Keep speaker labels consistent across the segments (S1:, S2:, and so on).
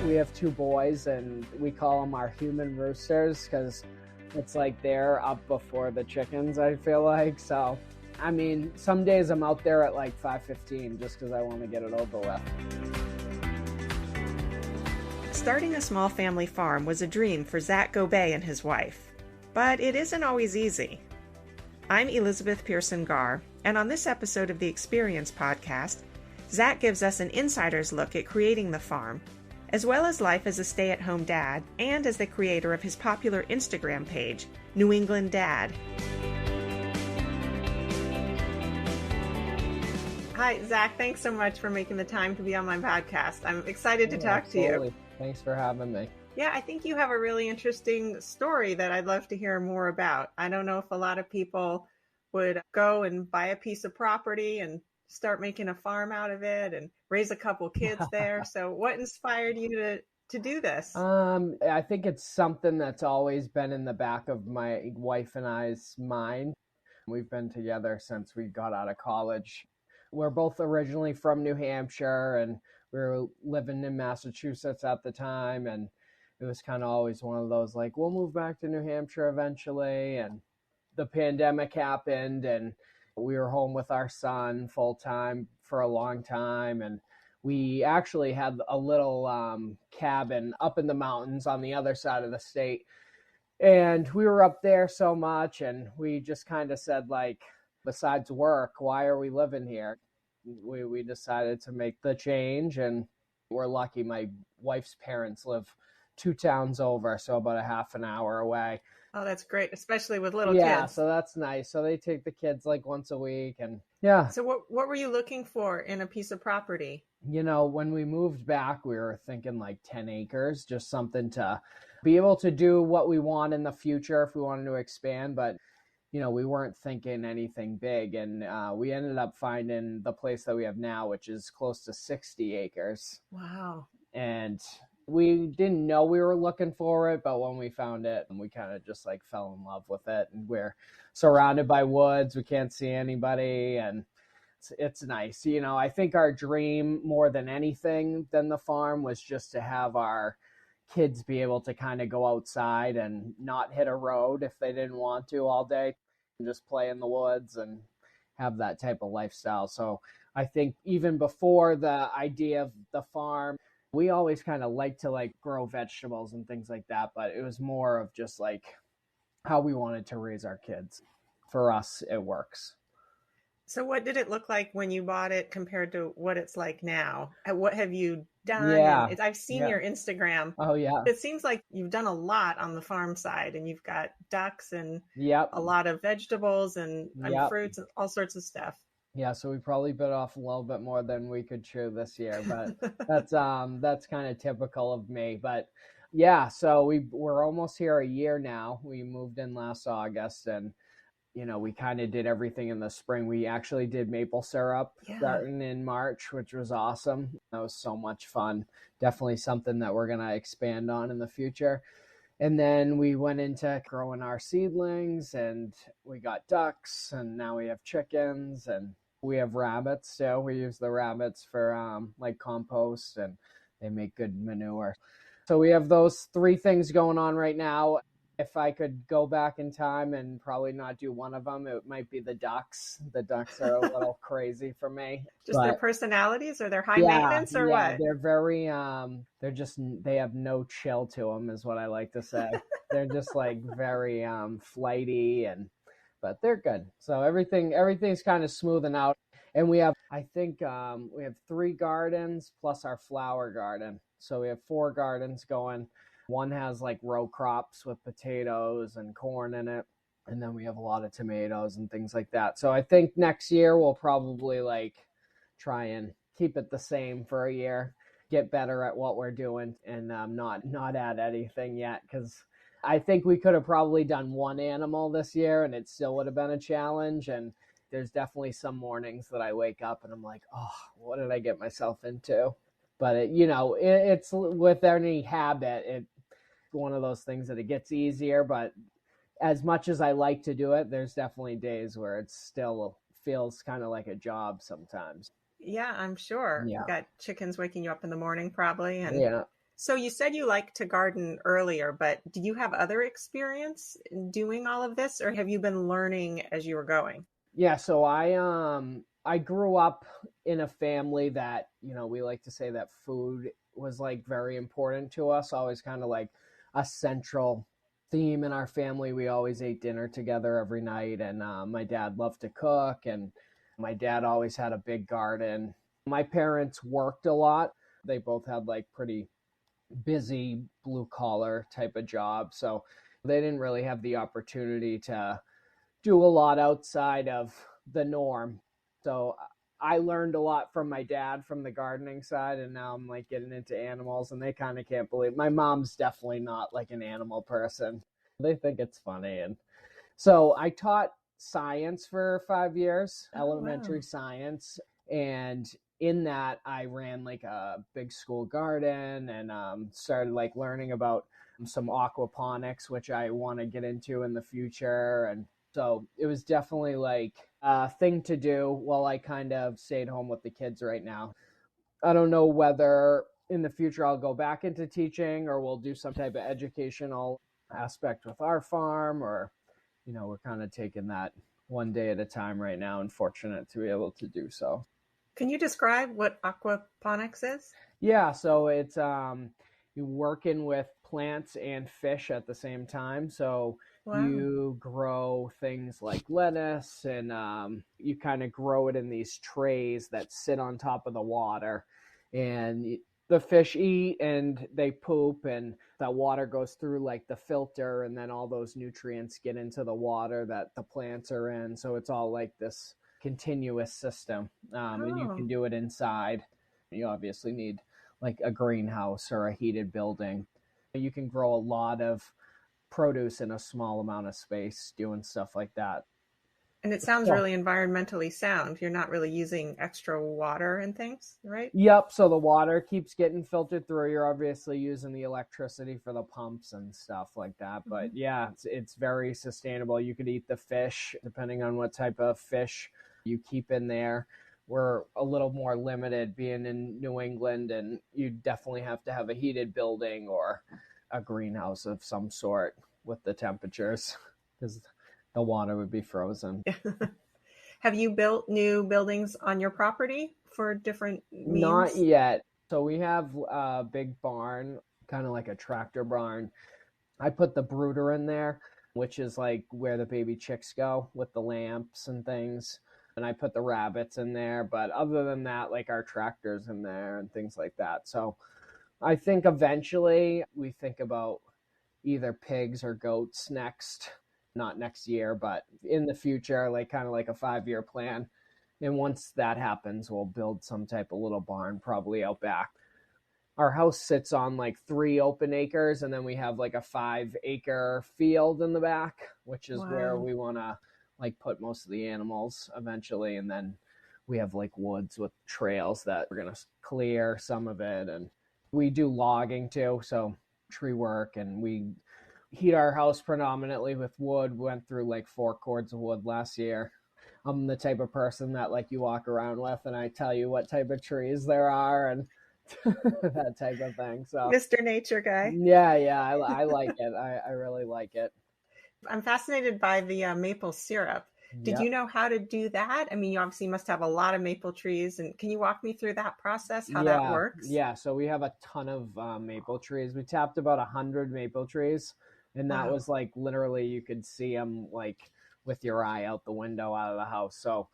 S1: We have two boys, and we call them our human roosters because it's like they're up before the chickens, I feel like. So, I mean, some days I'm out there at like 5:15 just because I want to get it over with.
S2: Starting a small family farm was a dream for Zach Gobay and his wife, but it isn't always easy. I'm Elizabeth Pearson Garr, and on this episode of the Experience podcast, Zach gives us an insider's look at creating the farm, as well as life as a stay-at-home dad and as the creator of his popular Instagram page, New England Dad. Hi, Zach. Thanks so much for making the time to be on my podcast. I'm excited to talk
S1: Absolutely.
S2: to you.
S1: Thanks for having me.
S2: Yeah, I think you have a really interesting story that I'd love to hear more about. I don't know if a lot of people would go and buy a piece of property and start making a farm out of it and raise a couple kids there. So what inspired you to do this?
S1: I think it's something that's always been in the back of my wife and I's mind. We've been together since we got out of college. We're both originally from New Hampshire, and we were living in Massachusetts at the time. And it was kind of always one of those, like, we'll move back to New Hampshire eventually. And the pandemic happened, and we were home with our son full time for a long time. And we actually had a little cabin up in the mountains on the other side of the state. And we were up there so much, and we just kind of said, like, besides work, why are we living here? We decided to make the change, and we're lucky. My wife's parents live 2 towns over, so about a half an hour away.
S2: Oh, that's great, especially with little kids.
S1: Yeah, so that's nice. So they take the kids like once a week, and yeah.
S2: So what were you looking for in a piece of property?
S1: You know, when we moved back, we were thinking like 10 acres, just something to be able to do what we want in the future if we wanted to expand. But, you know, we weren't thinking anything big. And we ended up finding the place that we have now, which is close to 60 acres.
S2: Wow.
S1: And we didn't know we were looking for it, but when we found it, we kind of just like fell in love with it. And we're surrounded by woods. We can't see anybody, and it's nice. You know, I think our dream more than anything than the farm was just to have our kids be able to kind of go outside and not hit a road if they didn't want to all day, and just play in the woods and have that type of lifestyle. So I think even before the idea of the farm, we always kind of like to like grow vegetables and things like that, but it was more of just like how we wanted to raise our kids. For us, it works.
S2: So what did it look like when you bought it compared to what it's like now? What have you done?
S1: Yeah.
S2: I've seen your Instagram.
S1: Oh, yeah.
S2: It seems like you've done a lot on the farm side, and you've got ducks and a lot of vegetables and fruits and all sorts of stuff.
S1: Yeah, so we probably bit off a little bit more than we could chew this year, but that's kind of typical of me. But yeah, so we're almost here a year now. We moved in last August, and you know, we kind of did everything in the spring. We actually did maple syrup starting in March, which was awesome. That was so much fun. Definitely something that we're going to expand on in the future. And then we went into growing our seedlings, and we got ducks, and now we have chickens, and we have rabbits too. We use the rabbits for like compost, and they make good manure. So we have those 3 things going on right now. If I could go back in time and probably not do one of them, it might be the ducks. The ducks are a little crazy for me.
S2: Their personalities, or they're high maintenance, or what?
S1: They're very, they have no chill to them, is what I like to say. They're just like very flighty, but they're good. So everything's kind of smoothing out. And we have, I think we have 3 gardens plus our flower garden. So we have 4 gardens going. One has like row crops with potatoes and corn in it. And then we have a lot of tomatoes and things like that. So I think next year we'll probably like try and keep it the same for a year, get better at what we're doing, and not add anything yet. Because I think we could have probably done 1 animal this year, and it still would have been a challenge. And there's definitely some mornings that I wake up and I'm like, oh, what did I get myself into? But it's with any habit, it's one of those things that it gets easier. But as much as I like to do it, there's definitely days where it still feels kind of like a job sometimes.
S2: Yeah, I'm sure.
S1: Yeah.
S2: You got chickens waking you up in the morning probably. And
S1: yeah.
S2: So you said you like to garden earlier, but do you have other experience in doing all of this, or have you been learning as you were going?
S1: Yeah, so I grew up in a family that, we like to say that food was like very important to us, always kind of like a central theme in our family. We always ate dinner together every night, and my dad loved to cook, and my dad always had a big garden. My parents worked a lot. They both had like pretty busy blue collar type of job, so they didn't really have the opportunity to do a lot outside of the norm. So I learned a lot from my dad from the gardening side, and now I'm like getting into animals, and they kind of can't believe. My mom's definitely not like an animal person. They think it's funny. And so I taught science for 5 years,
S2: Oh, wow.
S1: elementary science. And in that, I ran like a big school garden, and started like learning about some aquaponics, which I want to get into in the future. And so it was definitely like a thing to do while I kind of stayed home with the kids right now. I don't know whether in the future I'll go back into teaching, or we'll do some type of educational aspect with our farm, or, we're kind of taking that one day at a time right now, and fortunate to be able to do so.
S2: Can you describe what aquaponics is?
S1: Yeah, so it's you working with plants and fish at the same time. So
S2: Wow.
S1: you grow things like lettuce, and you kind of grow it in these trays that sit on top of the water, and the fish eat and they poop, and that water goes through like the filter, and then all those nutrients get into the water that the plants are in. So it's all like this continuous system, and you can
S2: Oh,
S1: do it inside. You obviously need like a greenhouse or a heated building. You can grow a lot of produce in a small amount of space doing stuff like that.
S2: and it sounds
S1: Yeah.
S2: really environmentally sound. You're not really using extra water and things, right?
S1: Yep. So the water keeps getting filtered through. You're obviously using the electricity for the pumps and stuff like that.
S2: Mhm.
S1: But yeah, it's very sustainable. You could eat the fish depending on what type of fish you keep in there. We're a little more limited being in New England, and you definitely have to have a heated building or a greenhouse of some sort with the temperatures, because the water would be frozen.
S2: Have you built new buildings on your property for different
S1: Not
S2: means?
S1: yet. So we have a big barn, kind of like a tractor barn. I put the brooder in there, which is like where the baby chicks go with the lamps and things. And I put the rabbits in there. But other than that, like our tractors in there and things like that. So I think eventually we think about either pigs or goats next. Not next year, but in the future, like kind of like a 5 year plan. And once that happens, we'll build some type of little barn, probably out back. Our house sits on like 3 open acres, and then we have like a 5 acre field in the back, which is where
S2: Wow.
S1: we want to like put most of the animals eventually. And then we have like woods with trails that we're going to clear some of it. And we do logging too. So tree work, and we heat our house predominantly with wood. We went through like 4 cords of wood last year. I'm the type of person that like you walk around with, and I tell you what type of trees there are, and that type of thing. So
S2: Mr. Nature Guy.
S1: yeah, I like it. I really like it.
S2: I'm fascinated by the maple syrup. Did you
S1: Yep.
S2: know how to do that? I mean, you obviously must have a lot of maple trees. And can you walk me through that process, how that
S1: Yeah,
S2: works?
S1: yeah. So we have a ton of maple trees. We tapped about 100 maple trees, and that
S2: Wow.
S1: was like literally you could see them like with your eye out the window out of the house. So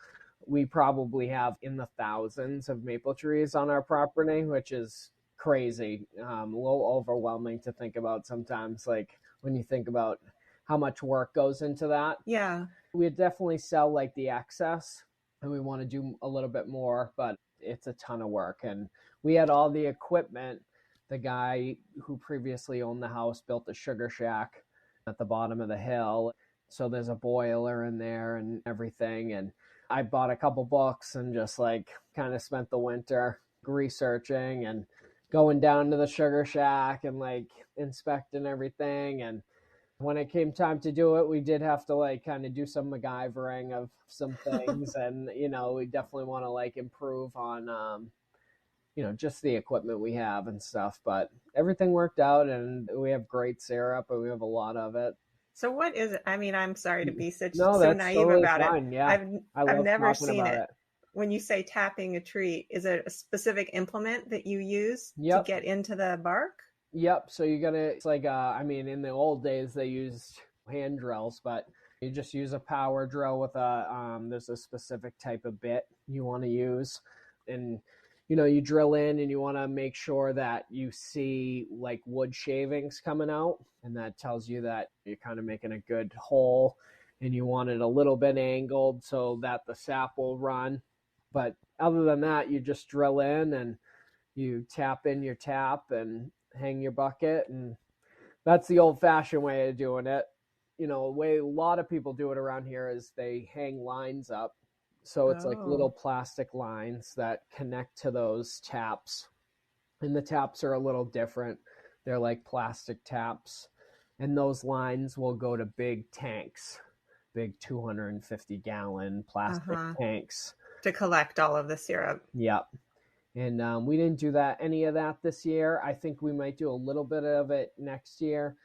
S1: we probably have in the thousands of maple trees on our property, which is crazy. A little overwhelming to think about sometimes, like when you think about how much work goes into that.
S2: Yeah.
S1: We definitely sell like the excess, and we want to do a little bit more, but it's a ton of work. And we had all the equipment. The guy who previously owned the house built a sugar shack at the bottom of the hill. So there's a boiler in there and everything. And I bought a couple books and just like kind of spent the winter researching and going down to the sugar shack and like inspecting everything. And when it came time to do it, we did have to like kind of do some MacGyvering of some things, and we definitely want to like improve on just the equipment we have and stuff. But everything worked out, and we have great syrup, and we have a lot of it.
S2: So what is it? I mean, I'm sorry to be so
S1: No, that's
S2: naive
S1: totally
S2: about it.
S1: fine. Yeah, I
S2: I've
S1: love
S2: never
S1: talking
S2: seen
S1: about
S2: it.
S1: it.
S2: When you say tapping a tree, is it a specific implement that you use to
S1: Yep.
S2: get into the bark?
S1: Yep. So it's like, in the old days they used hand drills, but you just use a power drill with there's a specific type of bit you want to use. And, you drill in and you want to make sure that you see like wood shavings coming out. And that tells you that you're kind of making a good hole, and you want it a little bit angled so that the sap will run. But other than that, you just drill in and you tap in your tap and hang your bucket, and that's the old-fashioned way of doing it. The way a lot of people do it around here is they hang lines up. So it's like little plastic lines that connect to those taps. And the taps are a little different. They're like plastic taps. And those lines will go to big tanks, big 250-gallon plastic tanks.
S2: To collect all of the syrup.
S1: Yep. And we didn't do any of that this year. I think we might do a little bit of it next year.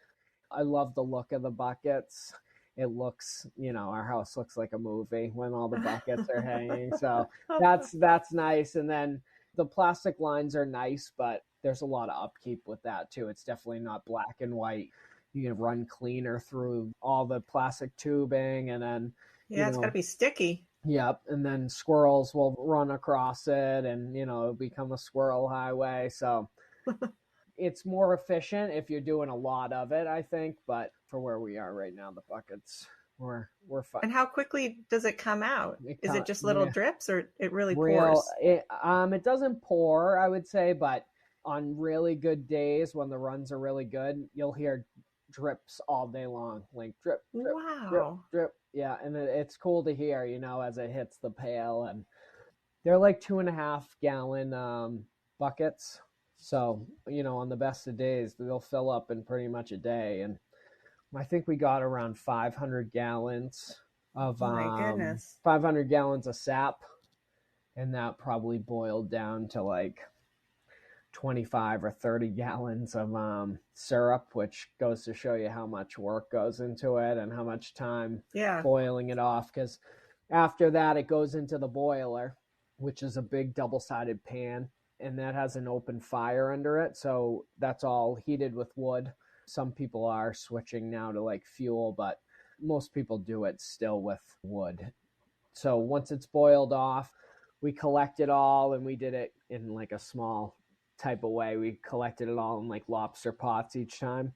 S1: I love the look of the buckets. It looks, our house looks like a movie when all the buckets are hanging. So that's nice. And then the plastic lines are nice, but there's a lot of upkeep with that too. It's definitely not black and white. You can run cleaner through all the plastic tubing, and then
S2: it's got to be sticky.
S1: Yep, and then squirrels will run across it, and it'll become a squirrel highway. So it's more efficient if you're doing a lot of it, I think. But for where we are right now, the buckets we're fine.
S2: And how quickly does it come out? Is it just little drips, or it really pours?
S1: It doesn't pour, I would say, but on really good days when the runs are really good, you'll hear drips all day long, like drip, drip,
S2: wow,
S1: drip, drip. Yeah, and it's cool to hear, as it hits the pail. And they're like 2.5-gallon buckets. So, on the best of days, they'll fill up in pretty much a day. And I think we got around 500 gallons of
S2: my goodness,
S1: 500 gallons of sap, and that probably boiled down to like 25 or 30 gallons of syrup, which goes to show you how much work goes into it and how much time boiling it off. Because after that, it goes into the boiler, which is a big double-sided pan, and that has an open fire under it. So that's all heated with wood. Some people are switching now to like fuel, but most people do it still with wood. So once it's boiled off, we collect it all, and we did it in like a small type of way. We collected it all in like lobster pots each time.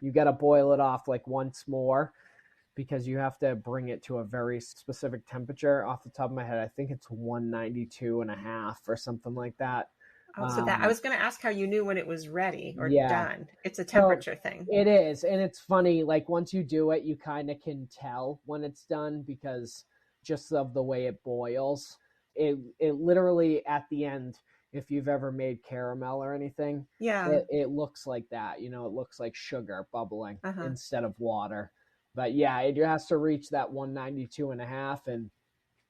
S1: You got to boil it off like once more, because you have to bring it to a very specific temperature. Off the top of my head, I think it's 192.5 or something like that.
S2: So I was going to ask how you knew when it was ready or done. It's a temperature thing.
S1: It is. And it's funny, like once you do it, you kind of can tell when it's done, because just of the way it boils. It literally at the end, if you've ever made caramel or anything, it looks like that. It looks like sugar bubbling instead of water. But yeah, it has to reach that 192.5,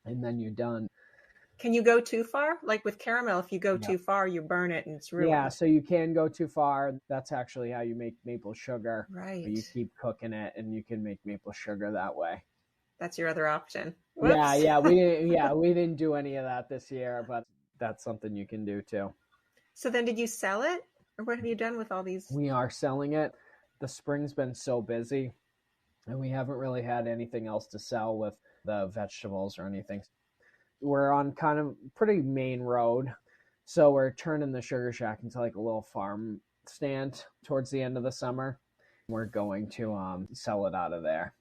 S1: and then you're done.
S2: Can you go too far? Like with caramel, if you go too far, you burn it and it's ruined.
S1: Yeah, so you can go too far. That's actually how you make maple sugar.
S2: Right.
S1: You keep cooking it, and you can make maple sugar that way.
S2: That's your other option. Whoops.
S1: Yeah, we didn't do any of that this year, but that's something you can do too.
S2: So then did you sell it? Or what have you done with all these?
S1: We are selling it. The spring's been so busy, and we haven't really had anything else to sell with the vegetables or anything. We're on kind of pretty main road, so we're turning the Sugar Shack into like a little farm stand towards the end of the summer. We're going to sell it out of there.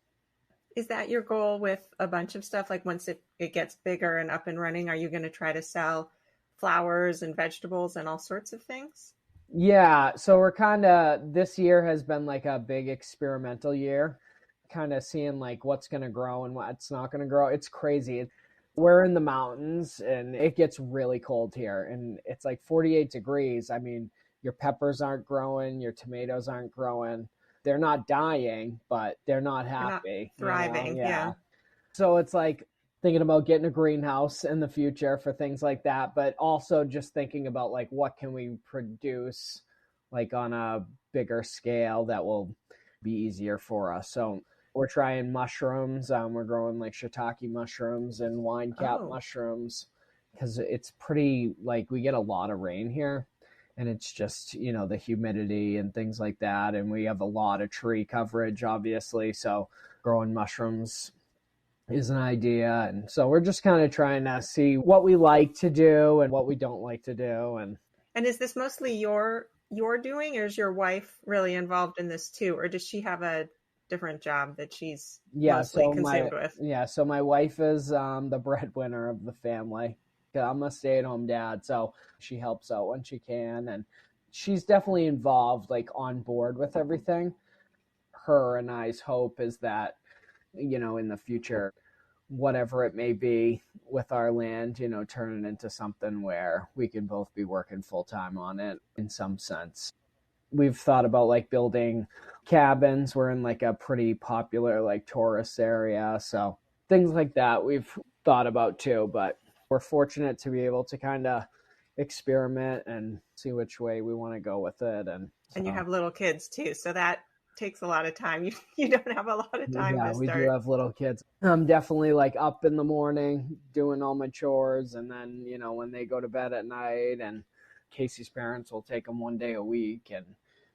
S2: Is that your goal with a bunch of stuff? Like once it gets bigger and up and running, are you going to try to sell flowers and vegetables and all sorts of things?
S1: Yeah, so we're kind of, this year has been like a big experimental year, kind of seeing like what's going to grow and what's not going to grow. It's crazy. We're in the mountains, and it gets really cold here, and it's like 48 degrees. I mean, your peppers aren't growing, your tomatoes aren't growing. They're not dying, but they're not happy.
S2: They're not thriving, yeah.
S1: So it's like thinking about getting a greenhouse in the future for things like that, but also just thinking about like what can we produce like on a bigger scale that will be easier for us. So we're trying mushrooms. We're growing like shiitake mushrooms and wine cap mushrooms because it's pretty like we get a lot of rain here, and it's just, you know, the humidity and things like that. And we have a lot of tree coverage, obviously. So growing mushrooms is an idea. And so we're just kind of trying to see what we like to do and what we don't like to do.
S2: And is this mostly your doing, or is your wife really involved in this too? Or does she have a different job that she's mostly consumed with?
S1: Yeah, so my wife is the breadwinner of the family. I'm a stay-at-home dad, so she helps out when she can, and she's definitely involved, like on board with everything. Her and I's hope is that, you know, in the future, whatever it may be with our land, you know, turn it into something where we can both be working full-time on it in some sense. We've thought about like building cabins. We're in like a pretty popular like tourist area, so things like that we've thought about too, but we're fortunate to be able to kind of experiment and see which way we want to go with it. And
S2: you have little kids too, so that takes a lot of time. You don't have a lot of time to start.
S1: We do have little kids. I'm definitely like up in the morning doing all my chores, and then, you know, when they go to bed at night, and Casey's parents will take them one day a week, and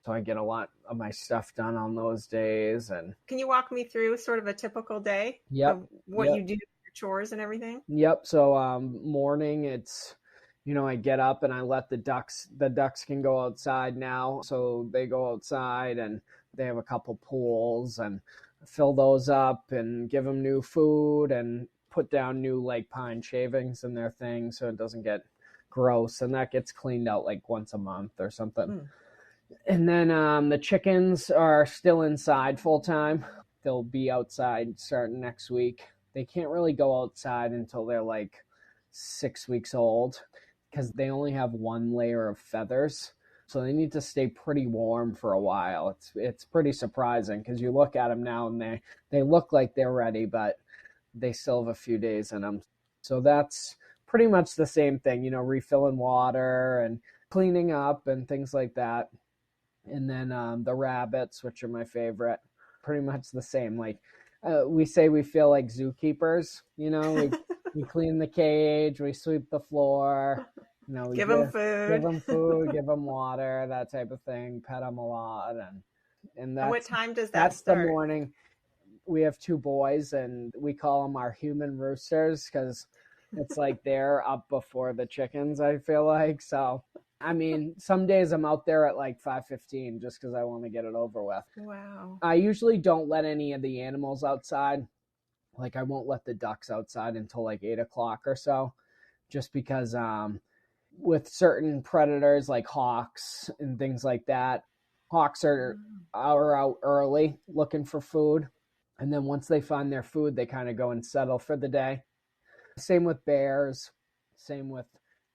S1: so I get a lot of my stuff done on those days. And
S2: can you walk me through sort of a typical day?
S1: Yep.
S2: What you do, your chores and everything?
S1: Yep. So morning, it's, you know, I get up and I let the ducks can go outside now. So they go outside and they have a couple pools, and fill those up and give them new food and put down new like pine shavings in their thing so it doesn't get gross. And that gets cleaned out like once a month or something. And then the chickens are still inside full time. They'll be outside starting next week. They can't really go outside until they're like 6 weeks old because they only have one layer of feathers. So they need to stay pretty warm for a while. It's pretty surprising because you look at them now and they look like they're ready, but they still have a few days in them. So that's pretty much the same thing, you know, refilling water and cleaning up and things like that. And then the rabbits, which are my favorite, pretty much the same. Like we say we feel like zookeepers, you know, we clean the cage, we sweep the floor. You know,
S2: give them food,
S1: give them water, that type of thing. Pet them a lot, and that's,
S2: what time does that start?
S1: That's the morning. We have 2 boys, and we call them our human roosters because it's like they're up before the chickens, I feel like. So, I mean, some days I'm out there at like 5:15 just because I want to get it over with.
S2: Wow.
S1: I usually don't let any of the animals outside. Like I won't let the ducks outside until like 8 o'clock or so, just because with certain predators like hawks and things like that, hawks are out early looking for food. And then once they find their food, they kind of go and settle for the day. Same with bears. Same with,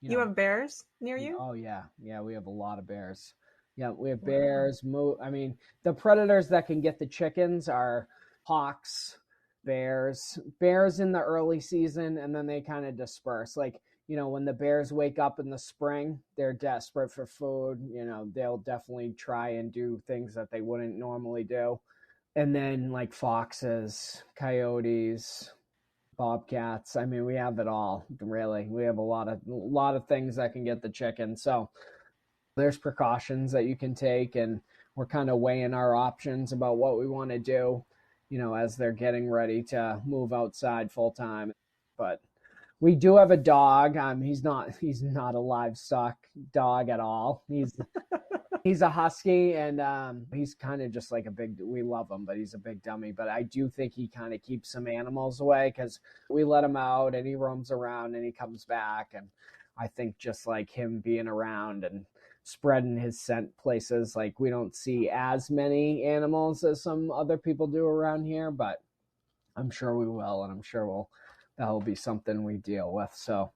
S2: you have bears near you?
S1: Oh, yeah. Yeah, we have a lot of bears. Yeah, we have bears. I mean, the predators that can get the chickens are hawks, bears in the early season, and then they kind of disperse. Like, you know, when the bears wake up in the spring, they're desperate for food. You know, they'll definitely try and do things that they wouldn't normally do. And then like foxes, coyotes, bobcats. I mean, we have it all, really. We have a lot of things that can get the chicken. So there's precautions that you can take, and we're kind of weighing our options about what we want to do, you know, as they're getting ready to move outside full time. But we do have a dog. He's not a livestock dog at all. He's a husky, and he's kind of just like we love him, but he's a big dummy. But I do think he kind of keeps some animals away because we let him out and he roams around and he comes back. And I think just like him being around and spreading his scent places, like we don't see as many animals as some other people do around here, but I'm sure we will, and I'm sure that'll be something we deal with. So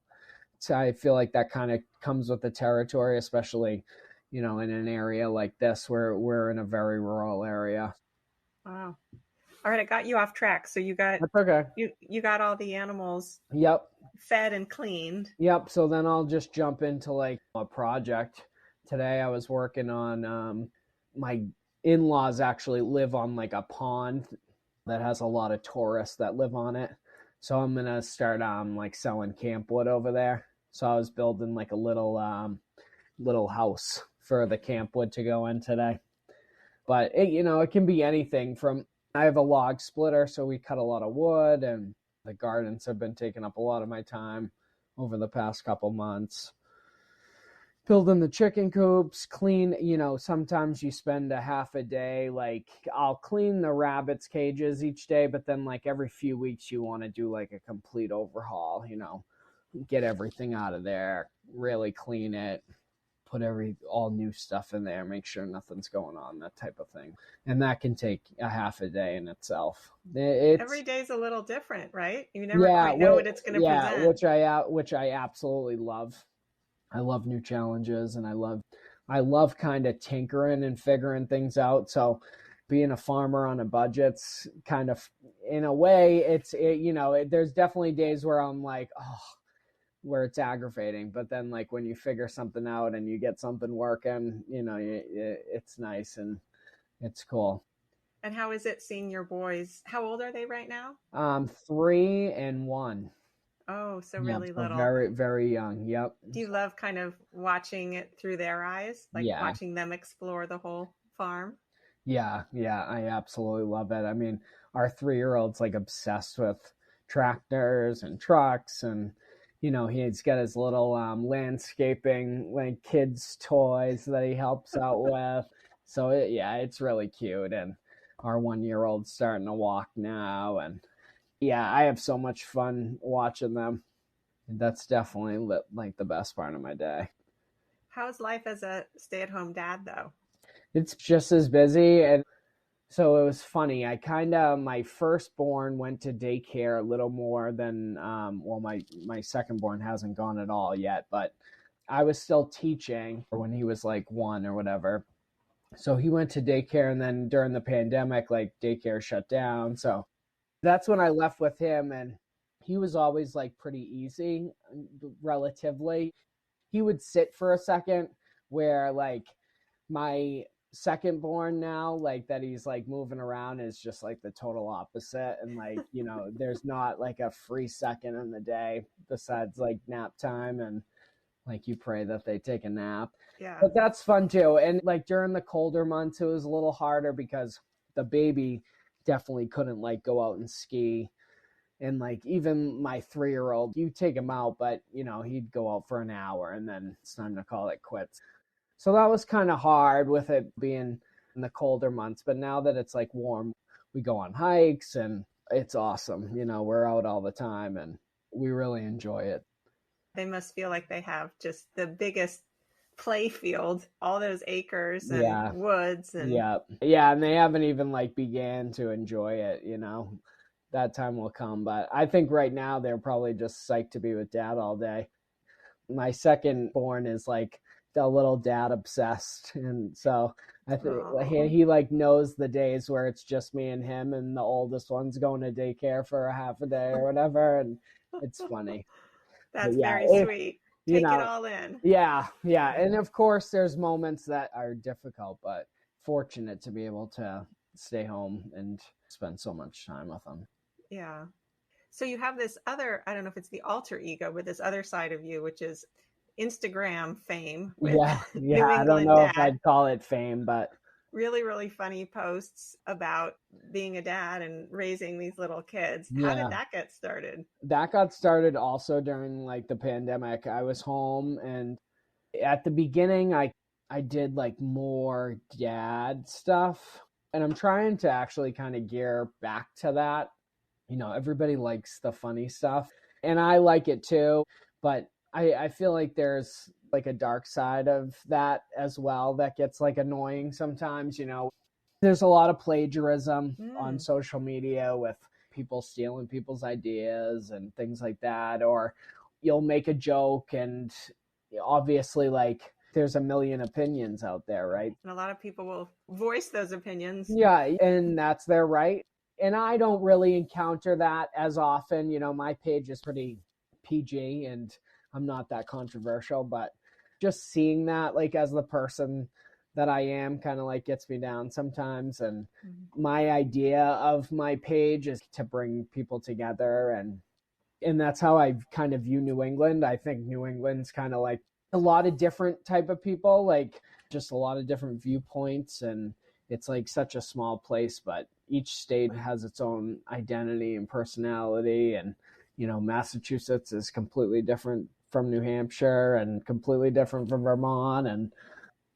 S1: I feel like that kind of comes with the territory, especially, in an area like this where we're in a very rural area.
S2: Wow. All right, I got you off track. So
S1: That's okay.
S2: you got all the animals
S1: Yep.
S2: fed and cleaned.
S1: Yep. So then I'll just jump into like a project. Today I was working on my in-laws actually live on like a pond that has a lot of tourists that live on it. So I'm gonna start like selling camp wood over there. So I was building like a little house for the camp wood to go in today. But it can be anything from, I have a log splitter, so we cut a lot of wood, and the gardens have been taking up a lot of my time over the past couple months. Building the chicken coops, clean, sometimes you spend a half a day, like I'll clean the rabbits cages each day, but then like every few weeks you want to do like a complete overhaul, get everything out of there, really clean it, put all new stuff in there, make sure nothing's going on, that type of thing. And that can take a half a day in itself.
S2: Every day's a little different, right? You never quite know what it's going to present.
S1: Which I absolutely love. I love new challenges, and I love kind of tinkering and figuring things out. So being a farmer on a budget's kind of, in a way, there's definitely days where I'm like, oh, where it's aggravating, but then like when you figure something out and you get something working, it's nice and it's cool.
S2: And how is it seeing your boys? How old are they right now?
S1: 3 and 1.
S2: Oh, so really little.
S1: Very, very young. Yep.
S2: Do you love kind of watching it through their eyes? Like watching them explore the whole farm?
S1: Yeah, I absolutely love it. I mean, our 3-year-old's like obsessed with tractors and trucks, and he's got his little landscaping, like kids' toys that he helps out with. So it's really cute. And our 1-year-old's starting to walk now, and I have so much fun watching them. That's definitely like the best part of my day.
S2: How's life as a stay-at-home dad, though?
S1: It's just as busy. And so it was funny. My firstborn went to daycare a little more than, my secondborn hasn't gone at all yet, but I was still teaching when he was like 1 or whatever. So he went to daycare, and then during the pandemic, like daycare shut down. So that's when I left with him, and he was always like pretty easy relatively. He would sit for a second, where like my secondborn now, like that he's like moving around, is just like the total opposite. And like, there's not like a free second in the day besides like nap time, and like you pray that they take a nap.
S2: Yeah.
S1: But that's fun too. And like during the colder months, it was a little harder because the baby definitely couldn't like go out and ski. And like even my 3-year-old, you take him out, but he'd go out for an hour and then it's time to call it quits. So that was kind of hard with it being in the colder months. But now that it's like warm, we go on hikes and it's awesome. We're out all the time and we really enjoy it.
S2: They must feel like they have just the biggest play field, all those acres and woods. And
S1: and they haven't even like began to enjoy it. That time will come. But I think right now they're probably just psyched to be with dad all day. My secondborn is like a little dad obsessed, and so I think he like knows the days where it's just me and him, and the oldest one's going to daycare for a half a day or whatever, and it's funny.
S2: That's very sweet. Take it all in.
S1: Yeah. And of course there's moments that are difficult, but fortunate to be able to stay home and spend so much time with them.
S2: Yeah. So you have this other, I don't know if it's the alter ego, but this other side of you, which is Instagram fame.
S1: Yeah. I don't know if I'd call it fame, but
S2: really, really funny posts about being a dad and raising these little kids. How did that get started?
S1: That got started also during like the pandemic. I was home, and at the beginning I did like more dad stuff, and I'm trying to actually kind of gear back to that. Everybody likes the funny stuff, and I like it too, but I feel like there's like a dark side of that as well that gets like annoying sometimes. There's a lot of plagiarism on social media with people stealing people's ideas and things like that, or you'll make a joke and obviously like there's a million opinions out there, right?
S2: And a lot of people will voice those opinions.
S1: Yeah, and that's their right. And I don't really encounter that as often. My page is pretty PG and I'm not that controversial, but just seeing that, like, as the person that I am, kind of like gets me down sometimes. And my idea of my page is to bring people together, and that's how I kind of view New England. I think New England's kind of like a lot of different type of people, like just a lot of different viewpoints, and it's like such a small place, but each state has its own identity and personality. And Massachusetts is completely different from New Hampshire and completely different from Vermont, and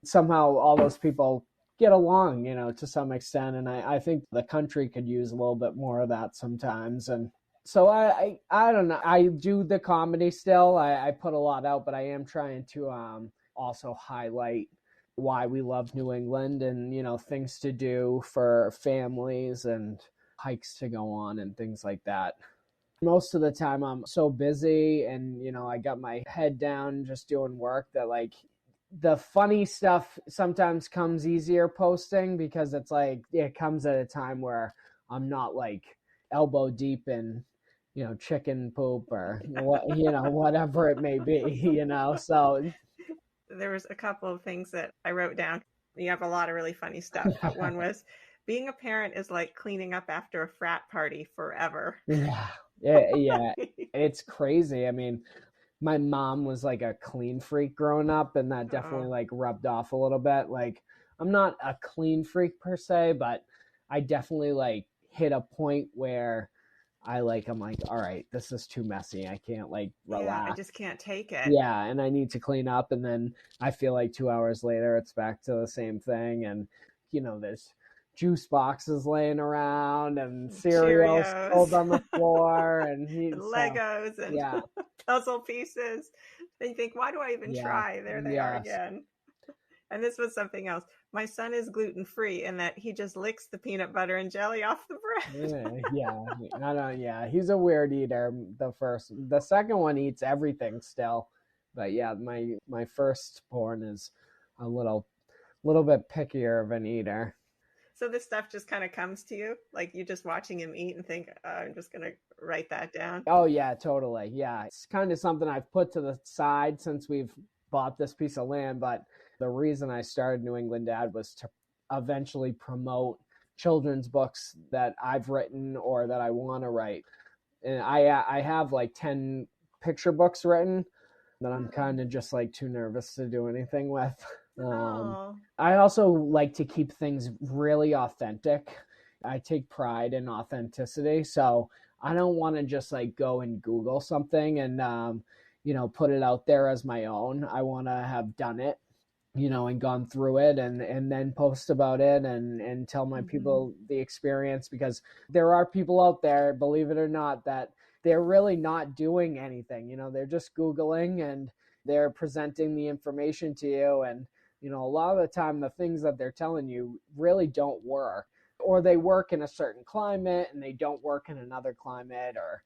S1: somehow all those people get along, to some extent. And I think the country could use a little bit more of that sometimes. And so I don't know. I do the comedy still. I put a lot out, but I am trying to also highlight why we love New England, and things to do for families and hikes to go on and things like that. Most of the time I'm so busy, and I got my head down just doing work, that like the funny stuff sometimes comes easier posting, because it's like it comes at a time where I'm not like elbow deep in chicken poop or what, whatever it may be, so
S2: there was a couple of things that I wrote down. You have a lot of really funny stuff, but one was, being a parent is like cleaning up after a frat party forever.
S1: Yeah, it's crazy. I mean, my mom was like a clean freak growing up, and that definitely like rubbed off a little bit. Like, I'm not a clean freak per se, but I definitely like hit a point where I'm like, all right, this is too messy. I can't like relax.
S2: Yeah, I just can't take it.
S1: Yeah, and I need to clean up, and then I feel like 2 hours later it's back to the same thing. And there's juice boxes laying around and cereals spilled on the floor and
S2: Legos and puzzle pieces. Then you think, why do I even try? There they are again. And this was something else. My son is gluten-free in that he just licks the peanut butter and jelly off the bread.
S1: He's a weird eater. The second one eats everything still. But yeah, my firstborn is a little bit pickier of an eater.
S2: So this stuff just kind of comes to you? Like, you just watching him eat and think, I'm just going to write that down?
S1: Oh, yeah, totally. Yeah, it's kind of something I've put to the side since we've bought this piece of land. But the reason I started New England Dad was to eventually promote children's books that I've written or that I want to write. And I have like 10 picture books written that I'm kind of just like too nervous to do anything with. I also like to keep things really authentic. I take pride in authenticity. So I don't want to just like go and Google something and, put it out there as my own. I want to have done it, and gone through it and then post about it and tell my people the experience, because there are people out there, believe it or not, that they're really not doing anything. They're just Googling and they're presenting the information to you. And, a lot of the time the things that they're telling you really don't work, or they work in a certain climate and they don't work in another climate, or,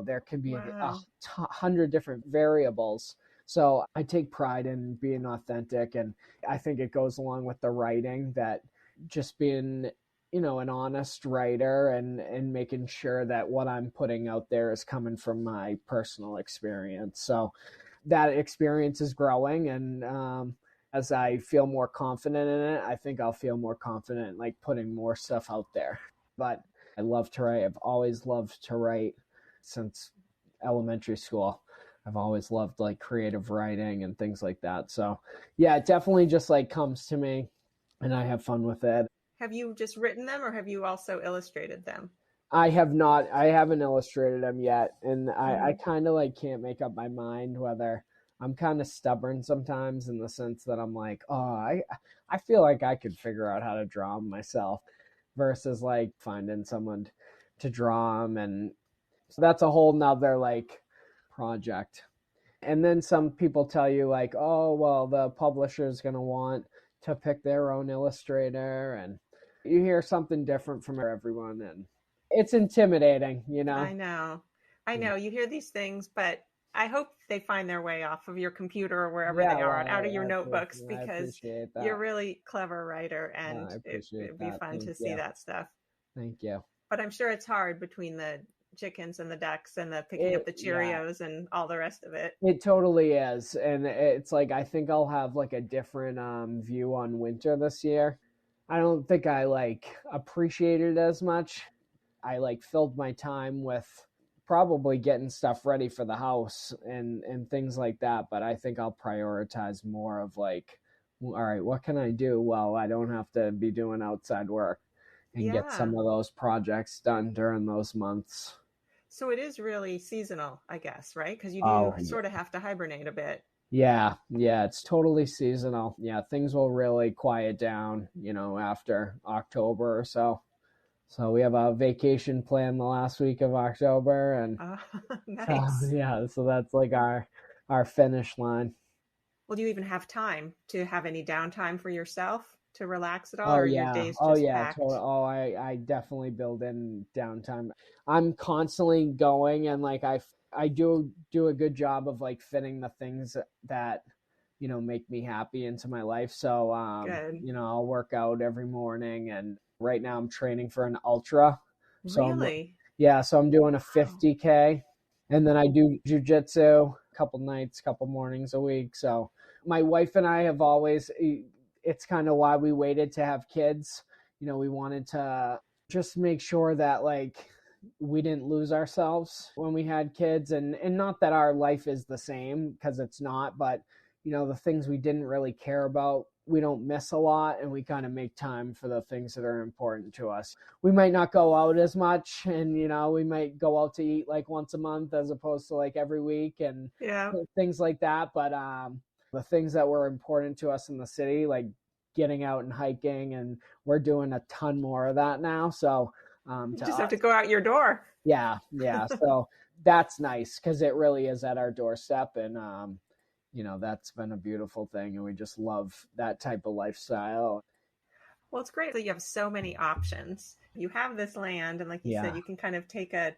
S1: there can be 100 different variables. So I take pride in being authentic, and I think it goes along with the writing, that just being, an honest writer and making sure that what I'm putting out there is coming from my personal experience. So that experience is growing, and as I feel more confident in it, I think I'll feel more confident like putting more stuff out there. But I love to write. I've always loved to write since elementary school. I've always loved like creative writing and things like that. So yeah, it definitely just like comes to me and I have fun with it.
S2: Have you just written them, or have you also illustrated them?
S1: I have not. I haven't illustrated them yet. And I kind of like can't make up my mind whether I'm kind of stubborn sometimes, in the sense that I'm like, I feel like I could figure out how to draw them myself, versus like finding someone to draw them. And so that's a whole nother like project. And then some people tell you like, oh, well, the publisher's going to want to pick their own illustrator, and you hear something different from everyone, and it's intimidating,
S2: I know. You hear these things, but I hope they find their way off of your computer or wherever they are, out of your notebooks, because you're a really clever writer, and it'd be fun to see that stuff.
S1: Thank you.
S2: But I'm sure it's hard between the chickens and the ducks and the picking up the
S1: Yeah,
S2: Cheerios and all the rest of it.
S1: it totally is. And it's like I think I'll have like a different view on winter this year. I don't think I like appreciate it as much. I like filled my time with probably getting stuff ready for the house and things like that, but I think I'll prioritize more of like, all right, what can I do well I don't have to be doing outside work, and get
S2: Yeah.
S1: some of those projects done during those months.
S2: So it is really seasonal, I guess, right? Because you do
S1: Oh,
S2: sort of have to hibernate a bit.
S1: yeah, yeah, it's totally seasonal. Yeah, things will really quiet down, after October or so. So we have a vacation plan the last week of October, and
S2: Uh,
S1: so
S2: nice.
S1: yeah, so that's like our finish line.
S2: Well, do you even have time to have any downtime for yourself to relax at all,
S1: Oh
S2: or are your
S1: yeah,
S2: days
S1: oh
S2: just
S1: yeah,
S2: packed?
S1: totally. Oh, I definitely build in downtime. I'm constantly going, and like I do a good job of like fitting the things that make me happy into my life. So
S2: Good.
S1: I'll work out every morning, and right now I'm training for an ultra. So
S2: Really?
S1: I'm doing a
S2: Wow.
S1: 50K, and then I do jujitsu a couple nights, couple mornings a week. So my wife and I have always, it's kind of why we waited to have kids. We wanted to just make sure that like we didn't lose ourselves when we had kids, and not that our life is the same, because it's not, but the things we didn't really care about, we don't miss a lot, and we kind of make time for the things that are important to us. We might not go out as much, and we might go out to eat like once a month as opposed to like every week, and
S2: Yeah.
S1: things like that. But the things that were important to us in the city, like getting out and hiking, and we're doing a ton more of that now. So
S2: You
S1: to
S2: just have
S1: us,
S2: to go out your door.
S1: yeah, so that's nice because it really is at our doorstep, and that's been a beautiful thing, and we just love that type of lifestyle.
S2: Well, it's great that you have so many options. You have this land, and like you said,
S1: Yeah,
S2: you can kind of take a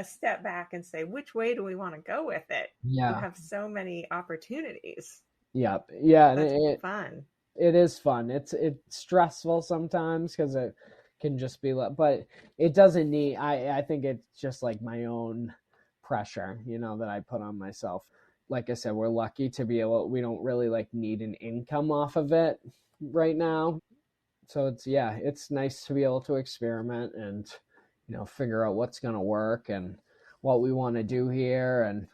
S2: step back and say, which way do we want to go with it? You
S1: yeah,
S2: have so many opportunities.
S1: yeah, and
S2: That's
S1: it
S2: fun.
S1: it is fun. It's stressful sometimes because it can just be, but it doesn't need. I think it's just like my own pressure, that I put on myself. Like I said, we're lucky to be able. We don't really like need an income off of it right now, so it's nice to be able to experiment and figure out what's going to work and what we want to do here. And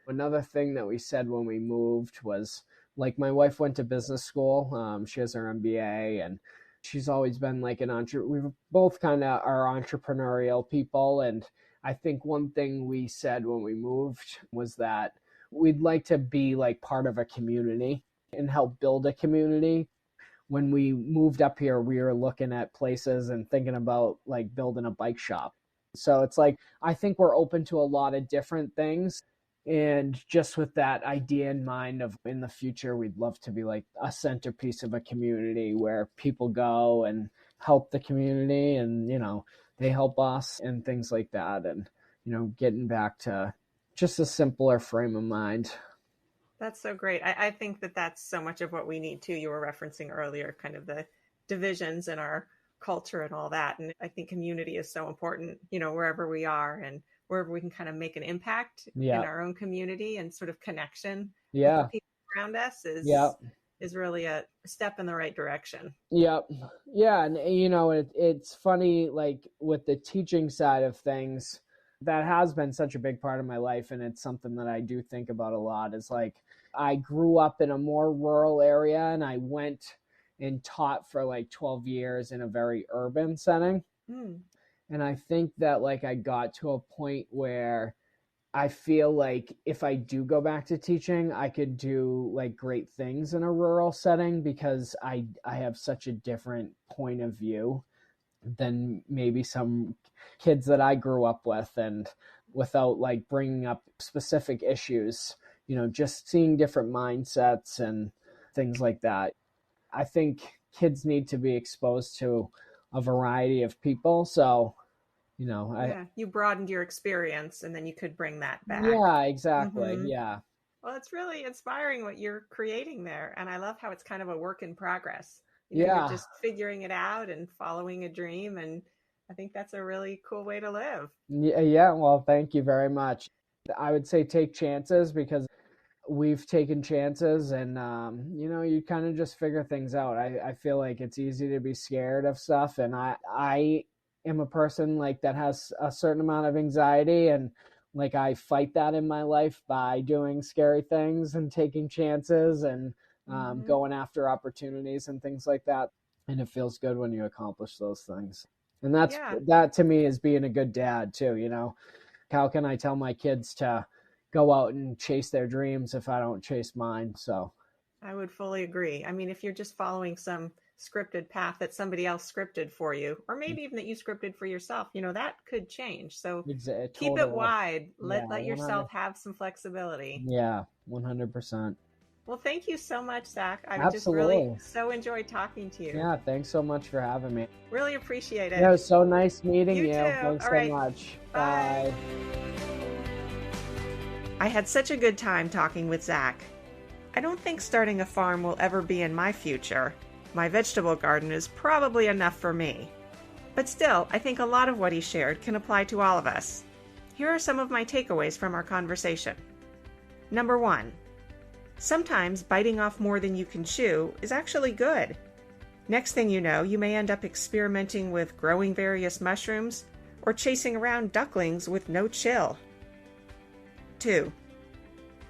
S1: another thing that we said when we moved was, like, my wife went to business school. She has her MBA, and she's always been like an we both kind of are entrepreneurial people. And I think one thing we said when we moved was that we'd like to be like part of a community and help build a community. When we moved up here, we were looking at places and thinking about like building a bike shop. So it's like, I think we're open to a lot of different things. And just with that idea in mind of in the future, we'd love to be like a centerpiece of a community where people go and help the community, and, they help us and things like that. And, getting back to just a simpler frame of mind.
S2: That's so great. I think that that's so much of what we need too. You were referencing earlier, kind of the divisions in our culture and all that. And I think community is so important, wherever we are and wherever we can kind of make an impact in
S1: Yeah.
S2: our own community, and sort of connection with the
S1: Yeah.
S2: people around us
S1: Yeah.
S2: is really a step in the right direction.
S1: Yep. Yeah, and it's funny, like with the teaching side of things, that has been such a big part of my life, and it's something that I do think about a lot. Is like, I grew up in a more rural area, and I went and taught for like 12 years in a very urban setting.
S2: Mm,
S1: And I think that like I got to a point where I feel like if I do go back to teaching, I could do like great things in a rural setting, because I have such a different point of view than maybe some kids that I grew up with, and without like bringing up specific issues, just seeing different mindsets and things like that. I think kids need to be exposed to a variety of people. So, I,
S2: yeah, you broadened your experience, and then you could bring that back.
S1: yeah, exactly.
S2: Hmm.
S1: Yeah.
S2: Well, it's really inspiring what you're creating there. And I love how it's kind of a work in progress. You're
S1: Yeah.
S2: just figuring it out and following a dream. And I think that's a really cool way to live.
S1: Yeah, well, thank you very much. I would say take chances because we've taken chances and you kind of just figure things out. I feel like it's easy to be scared of stuff, and I am a person like that has a certain amount of anxiety, and like I fight that in my life by doing scary things and taking chances and going after opportunities and things like that. And it feels good when you accomplish those things. And that to me is being a good dad too. How can I tell my kids to go out and chase their dreams if I don't chase mine? So
S2: I would fully agree. I mean, if you're just following some scripted path that somebody else scripted for you, or maybe even that you scripted for yourself, that could change. So keep it wide. Let yourself have some flexibility.
S1: Yeah, 100%.
S2: Well, thank you so much, Zach. I
S1: Absolutely.
S2: just really so enjoyed talking to you.
S1: Yeah, thanks so much for having me.
S2: Really appreciate it.
S1: Yeah, it was so nice meeting you.
S2: Too.
S1: Thanks
S2: All
S1: so
S2: right.
S1: much.
S2: Bye. I had such a good time talking with Zach. I don't think starting a farm will ever be in my future. My vegetable garden is probably enough for me. But still, I think a lot of what he shared can apply to all of us. Here are some of my takeaways from our conversation. Number 1. Sometimes biting off more than you can chew is actually good. Next thing you know, you may end up experimenting with growing various mushrooms or chasing around ducklings with no chill. 2.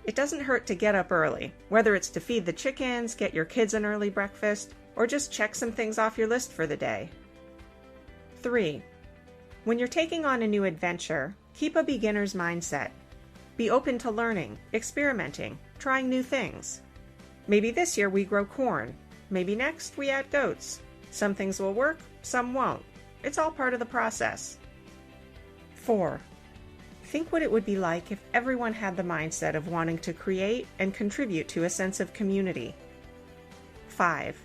S2: It doesn't hurt to get up early, whether it's to feed the chickens, get your kids an early breakfast, or just check some things off your list for the day. 3. When you're taking on a new adventure, keep a beginner's mindset. Be open to learning, experimenting, trying new things. Maybe this year we grow corn. Maybe next we add goats. Some things will work, some won't. It's all part of the process. 4. Think what it would be like if everyone had the mindset of wanting to create and contribute to a sense of community. 5.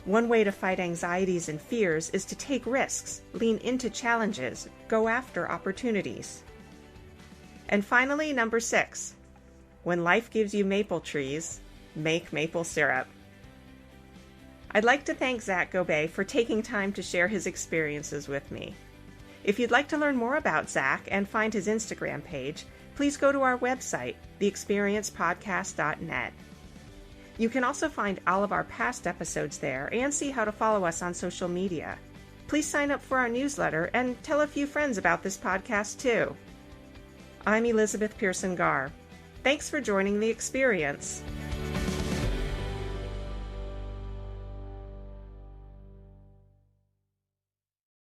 S2: One way to fight anxieties and fears is to take risks, lean into challenges, go after opportunities. And finally, number 6. When life gives you maple trees, make maple syrup. I'd like to thank Zach Gobay for taking time to share his experiences with me. If you'd like to learn more about Zach and find his Instagram page, please go to our website, theexperiencepodcast.net. You can also find all of our past episodes there and see how to follow us on social media. Please sign up for our newsletter and tell a few friends about this podcast too. I'm Elizabeth Pearson Garr. Thanks for joining The Experience.